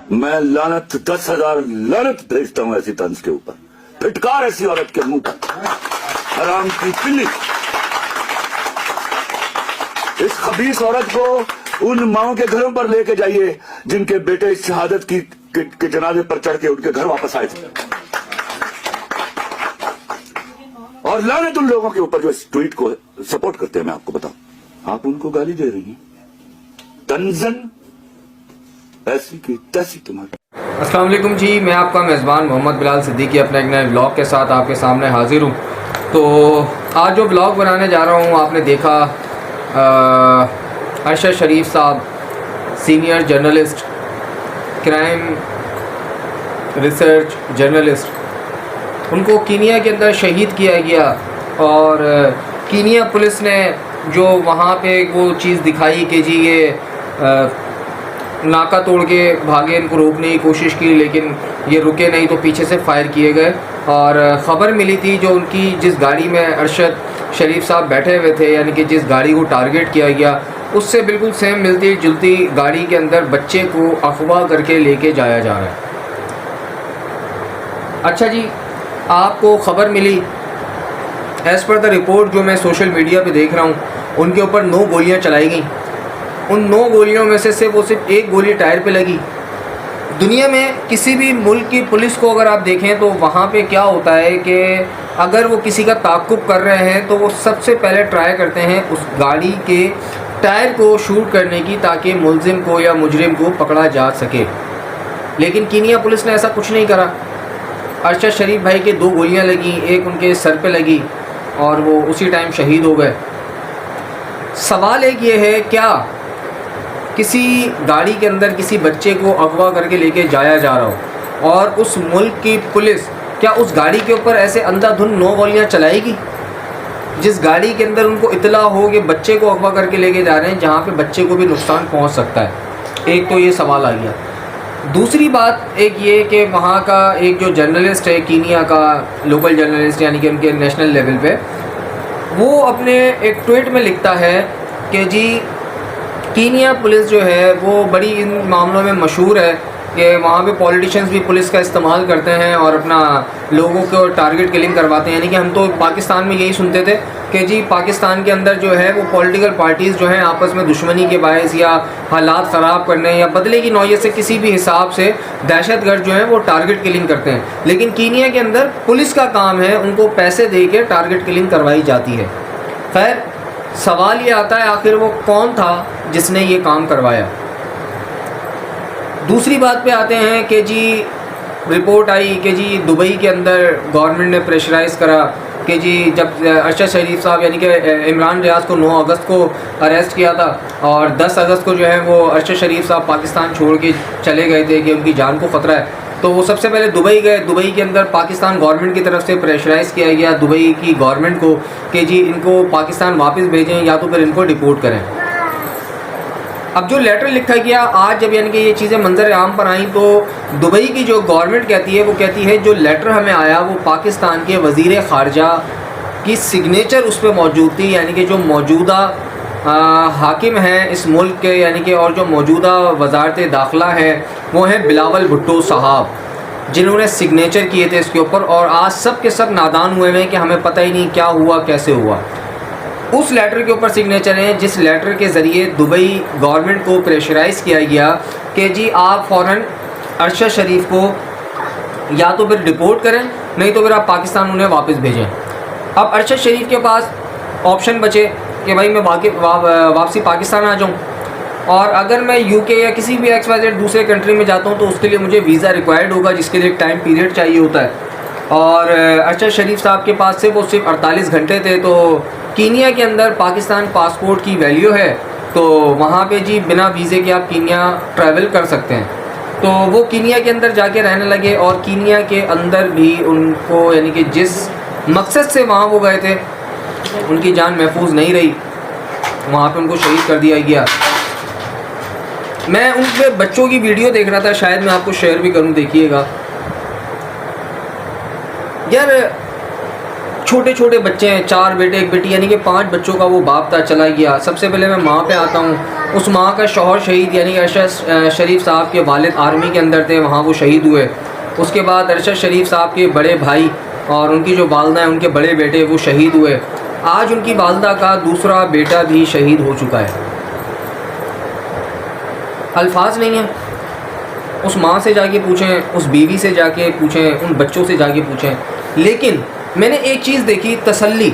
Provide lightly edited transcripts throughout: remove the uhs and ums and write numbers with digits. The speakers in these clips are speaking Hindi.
मैं लानत 10,000 लानत भेजता हूं ऐसी तंज के ऊपर। फिटकार ऐसी औरत के मुंह पर, हराम की पिल्ली। इस खबीस औरत को उन माओं के घरों पर लेके जाइए जिनके बेटे इस शहादत के जनाजे पर चढ़ के उनके घर वापस आए थे। और लानत उन लोगों के ऊपर जो इस ट्वीट को सपोर्ट करते हैं। मैं आपको बताऊं, आप उनको गाली दे रही हैं, तंजन ऐसी की तैसी तुम्हारी। अस्सलाम वालेकुम जी, मैं आपका मेज़बान मोहम्मद बिलाल सिद्दीकी अपने एक नए व्लॉग के साथ आपके सामने हाजिर हूँ। तो आज जो व्लॉग बनाने जा रहा हूँ, आपने देखा अरशद शरीफ साहब, senior journalist, crime research journalist, उनको कीनिया के अंदर शहीद किया गया। और कीनिया पुलिस ने जो वहाँ पे वो चीज़ दिखाई कि जी ये नाका तोड़ के भागे, इनको रोकने की कोशिश की लेकिन ये रुके नहीं, तो पीछे से फायर किए गए। और ख़बर मिली थी जो उनकी जिस गाड़ी में अरशद शरीफ साहब बैठे हुए थे, यानी कि जिस गाड़ी को टारगेट किया गया, उससे बिल्कुल सेम मिलती जुलती गाड़ी के अंदर बच्चे को अगवा करके लेके जाया जा रहा है। अच्छा जी, आपको ख़बर मिली, एज़ पर द रिपोर्ट जो मैं सोशल मीडिया पे देख रहा हूँ, उनके ऊपर 9 गोलियाँ चलाई गई। उन 9 गोलियों में से सिर्फ एक गोली टायर पे लगी। दुनिया में किसी भी मुल्क की पुलिस को अगर आप देखें तो वहाँ पे क्या होता है कि अगर वो किसी का ताक़ुब कर रहे हैं तो वो सबसे पहले ट्राई करते हैं उस गाड़ी के टायर को शूट करने की, ताकि मुलजिम को या मुजरिम को पकड़ा जा सके। लेकिन कीनिया पुलिस ने ऐसा कुछ नहीं करा। अरशद शरीफ भाई के 2 गोलियाँ लगी, एक उनके सर पे लगी और वो उसी टाइम शहीद हो गए। सवाल एक ये है, क्या किसी गाड़ी के अंदर किसी बच्चे को अगवा करके लेके जाया जा रहा हो और उस मुल्क की पुलिस क्या उस गाड़ी के ऊपर ऐसे अंधाधुंध 9 गोलियाँ चलाएगी, जिस गाड़ी के अंदर उनको इतला हो कि बच्चे को अगवा करके लेके जा रहे हैं, जहाँ पे बच्चे को भी नुकसान पहुँच सकता है। एक तो ये सवाल आ गया। दूसरी बात एक ये कि वहाँ का एक जो जर्नलिस्ट है, कीनिया का लोकल जर्नलिस्ट, यानी कि उनके नेशनल लेवल पे, वो अपने एक ट्वीट में लिखता है कि जी कीनिया पुलिस जो है वो बड़ी इन मामलों में मशहूर है कि वहाँ पे पॉलिटिशियंस भी पुलिस का इस्तेमाल करते हैं और अपना लोगों को टारगेट किलिंग करवाते हैं। यानी कि हम तो पाकिस्तान में यही सुनते थे कि जी पाकिस्तान के अंदर जो है वो पॉलिटिकल पार्टीज़ जो हैं आपस में दुश्मनी के बायस या हालात ख़राब करने या बदले की नौयत से किसी भी हिसाब से दहशतगर्द जो हैं वो टारगेट किलिंग करते हैं। लेकिन कीनिया के अंदर पुलिस का काम है उनको पैसे दे के टारगेट किलिंग करवाई जाती है। खैर, सवाल ये आता है आखिर वो कौन था जिसने ये काम करवाया। दूसरी बात पे आते हैं कि जी रिपोर्ट आई कि जी दुबई के अंदर गवर्नमेंट ने प्रेशराइज़ करा कि जी जब अरशद शरीफ साहब यानी कि इमरान रियाज को 9 अगस्त को अरेस्ट किया था और 10 अगस्त को जो है वो अरशद शरीफ साहब पाकिस्तान छोड़ के चले गए थे कि उनकी जान को ख़तरा है, तो वो सबसे पहले दुबई गए। दुबई के अंदर पाकिस्तान गवर्नमेंट की तरफ से प्रेशराइज़ किया गया दुबई की गवर्नमेंट को कि जी इनको पाकिस्तान वापस भेजें या तो फिर इनको डिपोर्ट करें। अब जो लेटर लिखा गया आज, जब यानी कि ये चीज़ें मंजर आम पर आई, तो दुबई की जो गवर्नमेंट कहती है वो कहती है जो लेटर हमें आया वो पाकिस्तान के वज़ीर ख़ारजा की सिग्नेचर उस पर मौजूद थी, यानी कि जो मौजूदा हाकिम हैं इस मुल्क के, यानी कि और जो मौजूदा वजारत दाखिला है वो हैं बिलावल भुट्टो साहब, जिन्होंने सिग्नेचर किए थे इसके ऊपर। और आज सब के सब नादान हुए हैं कि हमें पता ही नहीं क्या हुआ कैसे हुआ। उस लेटर के ऊपर सिग्नेचर हैं जिस लेटर के ज़रिए दुबई गवर्नमेंट को प्रेशराइज़ किया गया कि जी आप फ़ौरन अरशद शरीफ को या तो फिर डिपोर्ट करें, नहीं तो फिर आप पाकिस्तान उन्हें वापस भेजें। अब अरशद शरीफ के पास ऑप्शन बचे कि भाई मैं वापसी पाकिस्तान आ जाऊँ, और अगर मैं यूके या किसी भी XYZ दूसरे कंट्री में जाता हूँ तो उसके लिए मुझे वीज़ा रिक्वायर्ड होगा, जिसके लिए एक टाइम पीरियड चाहिए होता है। और अरशद शरीफ साहब के पास से वो सिर्फ 48 घंटे थे। तो कीनिया के अंदर पाकिस्तान पासपोर्ट की वैल्यू है, तो वहाँ पे जी बिना वीज़े के आप कीनिया ट्रैवल कर सकते हैं। तो वो कीनिया के अंदर जाके रहने लगे और कीनिया के अंदर भी उनको, यानी कि जिस मकसद से वहाँ वो गए थे, उनकी जान महफूज नहीं रही, वहाँ पे उनको शहीद कर दिया गया। मैं उनके बच्चों की वीडियो देख रहा था, शायद मैं आपको शेयर भी करूँ, देखिएगा यार। छोटे छोटे बच्चे हैं, 4 बेटे 1 बेटी, यानी कि 5 बच्चों का वो बाप था, चला गया। सबसे पहले मैं माँ पे आता हूँ। उस माँ का शौहर शहीद, यानी कि अरशद शरीफ साहब के वालिद आर्मी के अंदर थे, वहाँ वो शहीद हुए। उसके बाद अरशद शरीफ साहब के बड़े भाई और उनकी जो वालदा हैं, उनके बड़े बेटे वो शहीद हुए। आज उनकी वालदा का दूसरा बेटा भी शहीद हो चुका है। अल्फाज नहीं है। उस माँ से जाके पूछें, उस बीवी से जाके पूछें, उन बच्चों से जाके पूछें। लेकिन मैंने एक चीज़ देखी, तसल्ली।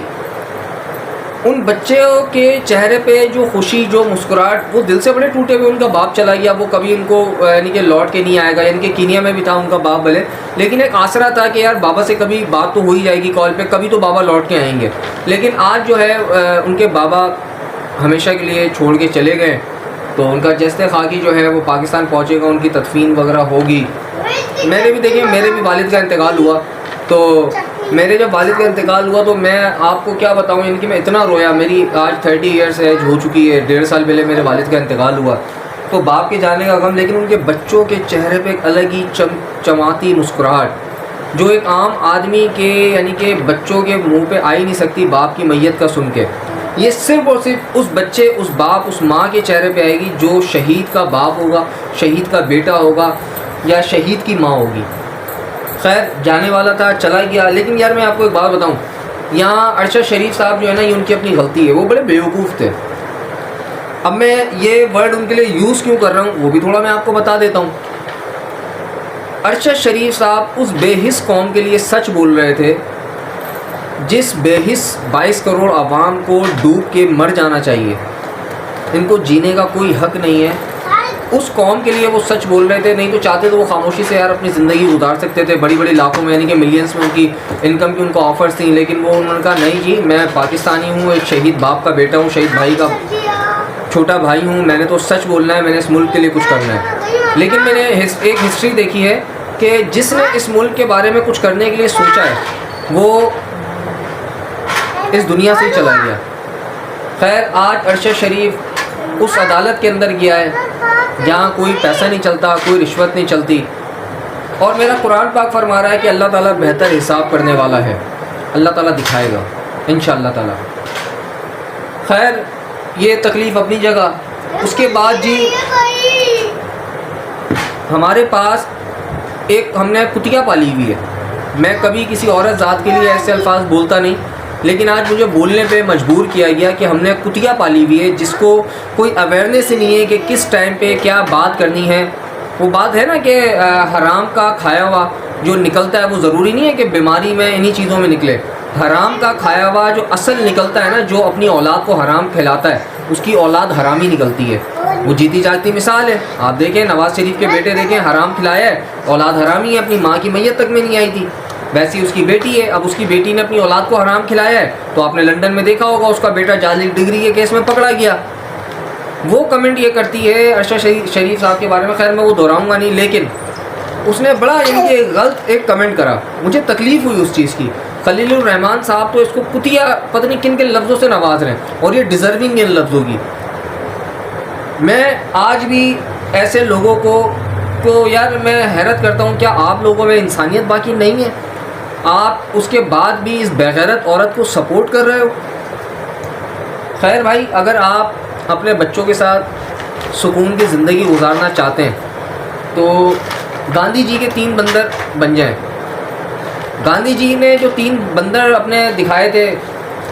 उन बच्चों के चेहरे पे जो खुशी, जो मुस्कुराहट, वो दिल से बड़े टूटे हुए। उनका बाप चला गया, वो कभी उनको यानी कि लौट के नहीं आएगा। यानी कि कीनिया में भी था उनका बाप भले, लेकिन एक आसरा था कि यार बाबा से कभी बात तो हो ही जाएगी कॉल पे, कभी तो बाबा लौट के आएंगे। लेकिन आज जो है उनके बाबा हमेशा के लिए छोड़ के चले गए। तो उनका जस्ते खाकी जो है वो पाकिस्तान पहुँचेगा, उनकी तदफीन वगैरह होगी। मैंने भी देखिए, मेरे भी वालिद का इंतकाल हुआ। तो मेरे जब वालिद का इंतकाल हुआ तो मैं आपको क्या बताऊं, इनकी मैं इतना रोया। मेरी आज 30 ईयर्स एज हो चुकी है, 1.5 साल पहले मेरे वालिद का इंतकाल हुआ। तो बाप के जाने का गम, लेकिन उनके बच्चों के चेहरे पे एक अलग ही चमचमाती मुस्कुराहट जो एक आम आदमी के यानी कि बच्चों के मुंह पे आ ही नहीं सकती बाप की मैयत का सुन के। ये सिर्फ़ और सिर्फ उस बच्चे, उस बाप, उस माँ के चेहरे पे आएगी जो शहीद का बाप होगा, शहीद का बेटा होगा या शहीद की माँ होगी। खैर, जाने वाला था, चला गया। लेकिन यार मैं आपको एक बात बताऊं, यहाँ अरशद शरीफ साहब जो है ना, ये उनकी अपनी गलती है। वो बड़े बेवकूफ़ थे। अब मैं ये वर्ड उनके लिए यूज़ क्यों कर रहा हूँ वो भी थोड़ा मैं आपको बता देता हूँ। अरशद शरीफ साहब उस बेहिस कौम के लिए सच बोल रहे थे जिस बेहिस 22 करोड़ आवाम को डूब के मर जाना चाहिए। इनको जीने का कोई हक नहीं है। उस कौम के लिए वो सच बोल रहे थे। नहीं तो चाहते तो वो खामोशी से यार अपनी ज़िंदगी गुजार सकते थे, बड़ी बड़ी लाखों में यानी कि मिलियंस में उनकी इनकम की उनको ऑफ़र्स थी। लेकिन वो उन्होंने कहा नहीं जी, मैं पाकिस्तानी हूँ, एक शहीद बाप का बेटा हूँ, शहीद भाई का छोटा भाई हूँ, मैंने तो सच बोलना है, मैंने इस मुल्क के लिए कुछ करना है। लेकिन मैंने एक हिस्ट्री देखी है कि जिसने इस मुल्क के बारे में कुछ करने के लिए सोचा है वो इस दुनिया से ही चला गया। खैर, आज अरशद शरीफ उस अदालत के अंदर गया है जहाँ कोई पैसा नहीं चलता, कोई रिश्वत नहीं चलती। और मेरा कुरान पाक फरमा रहा है कि अल्लाह ताला बेहतर हिसाब करने वाला है। अल्लाह ताला दिखाएगा इंशाअल्लाह ताला। खैर, ये तकलीफ़ अपनी जगह। उसके बाद जी हमारे पास एक हमने कुतिया पाली हुई है। मैं कभी किसी औरत ज़ात के लिए ऐसे अल्फाज बोलता नहीं, लेकिन आज मुझे बोलने पे मजबूर किया गया कि हमने कुतिया पाली हुई है जिसको कोई अवेयरनेस ही नहीं है कि किस टाइम पे क्या बात करनी है। वो बात है ना कि हराम का खाया हुआ जो निकलता है वो ज़रूरी नहीं है कि बीमारी में इन्हीं चीज़ों में निकले। हराम का खाया हुआ जो असल निकलता है ना, जो अपनी औलाद को हराम खिलाता है उसकी औलाद हरामी निकलती है। वो जीती जागती मिसाल है। आप देखें, नवाज़ शरीफ के बेटे देखें, हराम खिलाया है, औलाद हरामी है, अपनी माँ की मैयत तक में नहीं आई थी। वैसी उसकी बेटी है, अब उसकी बेटी ने अपनी औलाद को हराम खिलाया है तो आपने लंदन में देखा होगा उसका बेटा जाली डिग्री के केस में पकड़ा गया। वो कमेंट ये करती है अरशद शरीफ साहब के बारे में, खैर मैं वो दोहराऊंगा नहीं, लेकिन उसने बड़ा इनके गलत एक कमेंट करा, मुझे तकलीफ़ हुई उस चीज़ की। खलीलुर रहमान साहब तो इसको कुतिया पता नहीं किन किन लफ्ज़ों से नवाज रहे हैं और ये डिज़र्विंग इन लफ्ज़ों की। मैं आज भी ऐसे लोगों को यार मैं हैरत करता हूँ, क्या आप लोगों में इंसानियत बाकी नहीं है? आप उसके बाद भी इस बेगैरत औरत को सपोर्ट कर रहे हो। खैर भाई, अगर आप अपने बच्चों के साथ सुकून की ज़िंदगी गुजारना चाहते हैं तो गांधी जी के 3 बंदर बन जाएं। गांधी जी ने जो 3 बंदर अपने दिखाए थे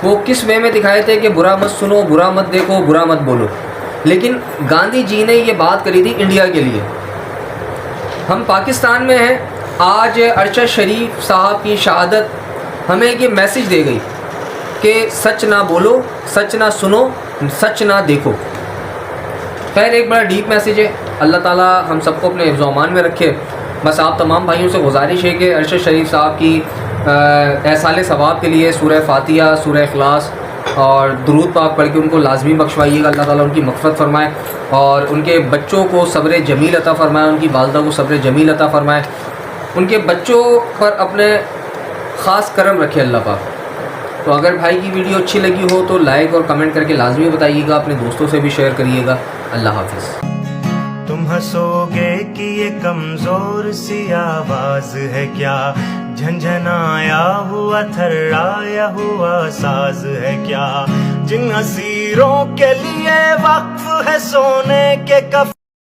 वो किस वे में दिखाए थे कि बुरा मत सुनो, बुरा मत देखो, बुरा मत बोलो। लेकिन गांधी जी ने ये बात करी थी इंडिया के लिए। हम पाकिस्तान में हैं, आज अरशद शरीफ साहब की शहादत हमें ये मैसेज दे गई कि सच ना बोलो, सच ना सुनो, सच ना देखो। खैर, एक बड़ा डीप मैसेज है। अल्लाह ताला हम सबको अपने हिफ्ज़-ओ-अमान में रखे। बस आप तमाम भाइयों से गुजारिश है कि अरशद शरीफ साहब की एहसाल सवाब के लिए सूरह फातिहा, सूरह इखलास और दुरूद पाक पढ़ के उनको लाजमी बख्शवाइएगा। अल्लाह ताला उनकी मग़फ़िरत फरमाए और उनके बच्चों को सब्र जमील अता फ़रमाए, उनकी वालदा को सब्र जमील अता फ़रमाए, उनके बच्चों पर अपने ख़ास करम रखे अल्लाह पाक। तो अगर भाई की वीडियो अच्छी लगी हो तो लाइक और कमेंट करके लाजमी बताइएगा, अपने दोस्तों से भी शेयर करिएगा। अल्लाह हाफ़िज़। तुम हंसोगे कि ये कमज़ोर सी आवाज़ है क्या, झंझनाया हुआ थर्राया हुआ साज है क्या, जिन हसीरों के लिए वक्फ है सोने के कफ